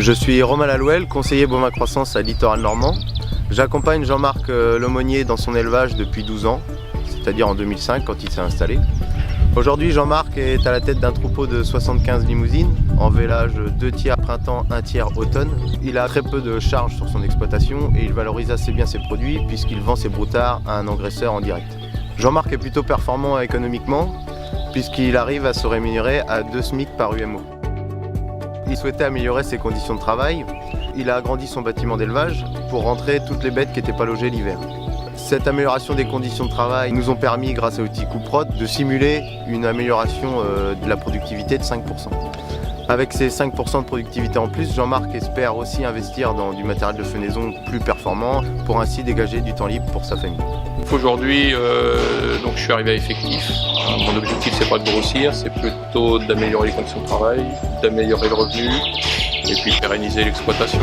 Je suis Romain Lalouel, conseiller bovin croissance à Littoral Normand. J'accompagne Jean-Marc Lemonnier dans son élevage depuis 12 ans, c'est-à-dire en 2005 quand il s'est installé. Aujourd'hui, Jean-Marc est à la tête d'un troupeau de 75 limousines, en vélage 2 tiers printemps, 1 tiers automne. Il a très peu de charges sur son exploitation et il valorise assez bien ses produits puisqu'il vend ses broutards à un engraisseur en direct. Jean-Marc est plutôt performant économiquement puisqu'il arrive à se rémunérer à 2 SMIC par UMO. Il souhaitait améliorer ses conditions de travail. Il a agrandi son bâtiment d'élevage pour rentrer toutes les bêtes qui n'étaient pas logées l'hiver. Cette amélioration des conditions de travail nous ont permis, grâce à l'outil Couprod, de simuler une amélioration de la productivité de 5%. Avec ces 5% de productivité en plus, Jean-Marc espère aussi investir dans du matériel de fenaison plus performant pour ainsi dégager du temps libre pour sa famille. Aujourd'hui, je suis arrivé à effectif. Mon objectif, c'est pas de grossir, c'est plutôt d'améliorer les conditions de travail, d'améliorer le revenu et puis de pérenniser l'exploitation.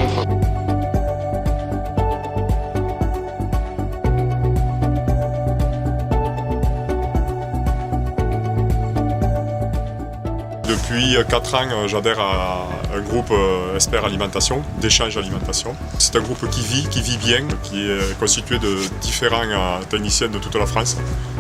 Depuis 4 ans, j'adhère à un groupe Expert Alimentation, d'échange alimentation. C'est un groupe qui vit bien, qui est constitué de différents techniciens de toute la France.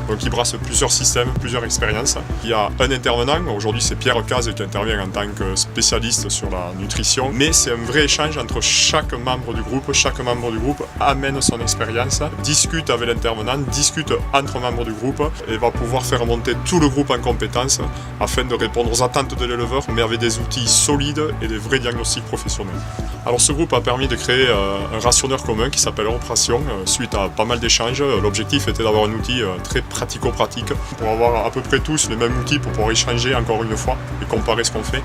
Donc il brasse plusieurs systèmes, plusieurs expériences. Il y a un intervenant, aujourd'hui c'est Pierre Caz qui intervient en tant que spécialiste sur la nutrition, mais c'est un vrai échange entre chaque membre du groupe. Chaque membre du groupe amène son expérience, discute avec l'intervenant, discute entre membres du groupe et va pouvoir faire monter tout le groupe en compétences afin de répondre aux attentes de l'éleveur, mais avec des outils solides et des vrais diagnostics professionnels. Alors ce groupe a permis de créer un rationneur commun qui s'appelle Europration. Suite à pas mal d'échanges, l'objectif était d'avoir un outil très pratico-pratique pour avoir à peu près tous les mêmes outils pour pouvoir échanger encore une fois et comparer ce qu'on fait.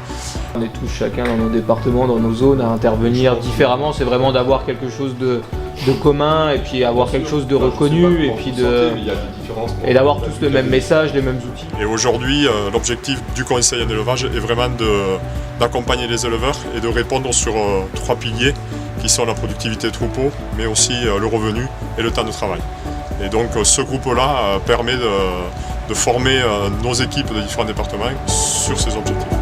On est tous chacun dans nos départements, dans nos zones à intervenir différemment. C'est vraiment d'avoir quelque chose de commun et puis avoir quelque chose de reconnu et d'avoir tous le même message, les mêmes outils. Et aujourd'hui, l'objectif du conseil en élevage est vraiment d'accompagner les éleveurs et de répondre sur 3 piliers qui sont la productivité troupeau, mais aussi le revenu et le temps de travail. Et donc ce groupe-là permet de former nos équipes de différents départements sur ces objectifs.